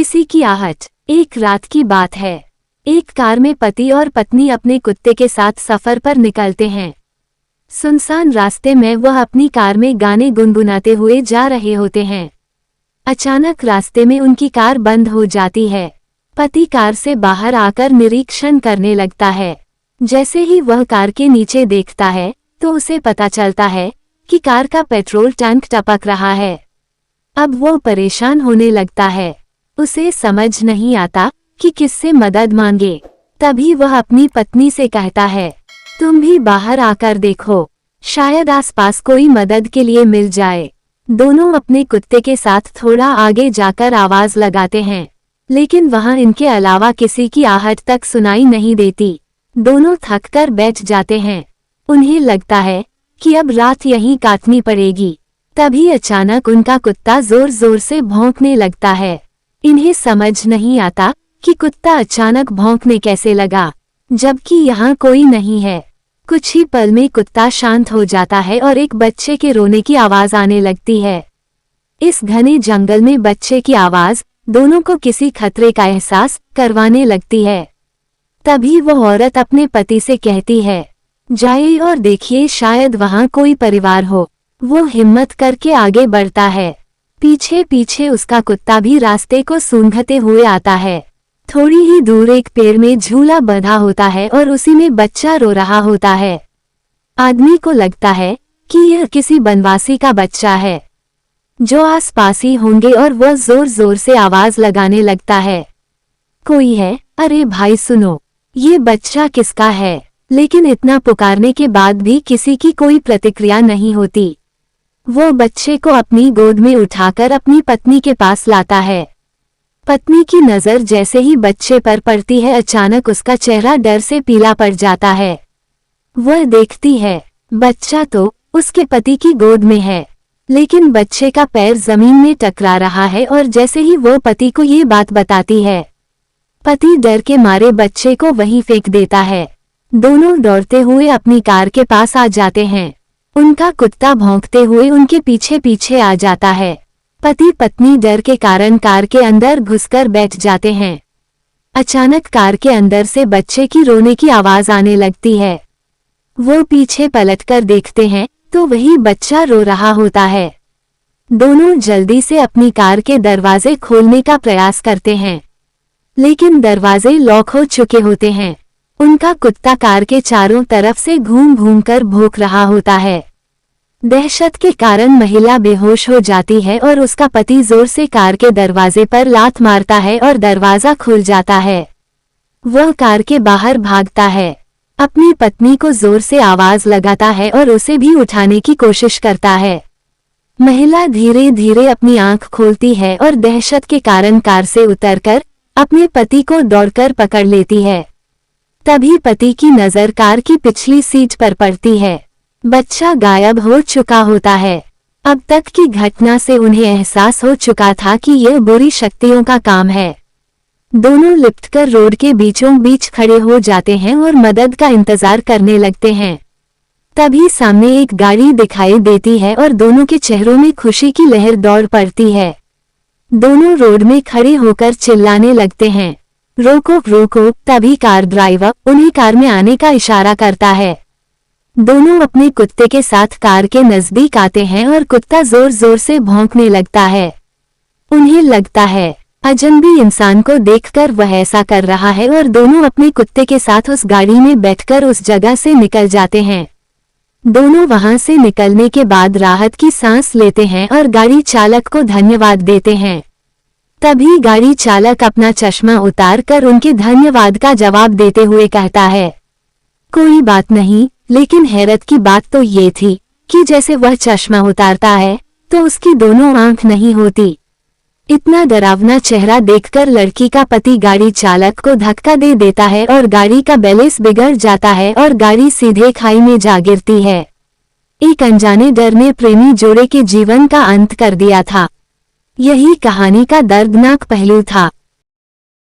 किसी की आहट। एक रात की बात है। एक कार में पति और पत्नी अपने कुत्ते के साथ सफर पर निकलते हैं। सुनसान रास्ते में वह अपनी कार में गाने गुनगुनाते हुए जा रहे होते हैं। अचानक रास्ते में उनकी कार बंद हो जाती है। पति कार से बाहर आकर निरीक्षण करने लगता है। जैसे ही वह कार के नीचे देखता है तो उसे पता चलता है कि कार का पेट्रोल टैंक टपक रहा है। अब वो परेशान होने लगता है। उसे समझ नहीं आता कि किससे मदद मांगे। तभी वह अपनी पत्नी से कहता है, तुम भी बाहर आकर देखो, शायद आसपास कोई मदद के लिए मिल जाए। दोनों अपने कुत्ते के साथ थोड़ा आगे जाकर आवाज लगाते हैं, लेकिन वहां इनके अलावा किसी की आहट तक सुनाई नहीं देती। दोनों थककर बैठ जाते हैं। उन्हें लगता है कि अब रात यहीं काटनी पड़ेगी। तभी अचानक उनका कुत्ता जोर जोर से भौंकने लगता है। इन्हें समझ नहीं आता कि कुत्ता अचानक भौंकने कैसे लगा, जबकि यहाँ कोई नहीं है। कुछ ही पल में कुत्ता शांत हो जाता है और एक बच्चे के रोने की आवाज आने लगती है। इस घने जंगल में बच्चे की आवाज दोनों को किसी खतरे का एहसास करवाने लगती है। तभी वो औरत अपने पति से कहती है, जाइए और देखिए, शायद वहाँ कोई परिवार हो। वो हिम्मत करके आगे बढ़ता है। पीछे पीछे उसका कुत्ता भी रास्ते को सूंघते हुए आता है। थोड़ी ही दूर एक पेड़ में झूला बंधा होता है और उसी में बच्चा रो रहा होता है। आदमी को लगता है कि यह किसी बनवासी का बच्चा है जो आसपास ही होंगे और वह जोर जोर से आवाज लगाने लगता है, कोई है, अरे भाई सुनो, ये बच्चा किसका है। लेकिन इतना पुकारने के बाद भी किसी की कोई प्रतिक्रिया नहीं होती। वो बच्चे को अपनी गोद में उठाकर अपनी पत्नी के पास लाता है। पत्नी की नजर जैसे ही बच्चे पर पड़ती है, अचानक उसका चेहरा डर से पीला पड़ जाता है। वह देखती है, बच्चा तो उसके पति की गोद में है, लेकिन बच्चे का पैर जमीन में टकरा रहा है। और जैसे ही वो पति को ये बात बताती है, पति डर के मारे बच्चे को वहीं फेंक देता है। दोनों दौड़ते हुए अपनी कार के पास आ जाते हैं। उनका कुत्ता भौंकते हुए उनके पीछे पीछे आ जाता है। पति पत्नी डर के कारण कार के अंदर घुसकर बैठ जाते हैं। अचानक कार के अंदर से बच्चे की रोने की आवाज आने लगती है। वो पीछे पलटकर देखते हैं तो वही बच्चा रो रहा होता है। दोनों जल्दी से अपनी कार के दरवाजे खोलने का प्रयास करते हैं, लेकिन दरवाजे लॉक हो चुके होते हैं। उनका कुत्ता कार के चारों तरफ से घूम घूम कर भौंक रहा होता है। दहशत के कारण महिला बेहोश हो जाती है और उसका पति जोर से कार के दरवाजे पर लात मारता है और दरवाजा खुल जाता है। वह कार के बाहर भागता है, अपनी पत्नी को जोर से आवाज लगाता है और उसे भी उठाने की कोशिश करता है। महिला धीरे धीरे अपनी आंख खोलती है और दहशत के कारण कार से उतरकर अपने पति को दौड़कर पकड़ लेती है। तभी पति की नजर कार की पिछली सीट पर पड़ती है। बच्चा गायब हो चुका होता है। अब तक की घटना से उन्हें एहसास हो चुका था कि यह बुरी शक्तियों का काम है। दोनों लिपटकर रोड के बीचों बीच खड़े हो जाते हैं और मदद का इंतजार करने लगते हैं। तभी सामने एक गाड़ी दिखाई देती है और दोनों के चेहरों में खुशी की लहर दौड़ पड़ती है। दोनों रोड में खड़े होकर चिल्लाने लगते हैं, रोको रोको। तभी कार ड्राइवर उन्हें कार में आने का इशारा करता है। दोनों अपने कुत्ते के साथ कार के नजदीक आते हैं और कुत्ता जोर जोर से भौंकने लगता है। उन्हें लगता है अजनबी इंसान को देखकर वह ऐसा कर रहा है और दोनों अपने कुत्ते के साथ उस गाड़ी में बैठकर उस जगह से निकल जाते हैं। दोनों वहां से निकलने के बाद राहत की सांस लेते हैं और गाड़ी चालक को धन्यवाद देते हैं। तभी गाड़ी चालक अपना चश्मा उतार कर उनके धन्यवाद का जवाब देते हुए कहता है, कोई बात नहीं। लेकिन हैरत की बात तो ये थी कि जैसे वह चश्मा उतारता है तो उसकी दोनों आंख नहीं होती। इतना डरावना चेहरा देखकर लड़की का पति गाड़ी चालक को धक्का दे देता है और गाड़ी का बैलेंस बिगड़ जाता है और गाड़ी सीधे खाई में जा गिरती है। एक अनजाने डर ने प्रेमी जोड़े के जीवन का अंत कर दिया था। यही कहानी का दर्दनाक पहलू था।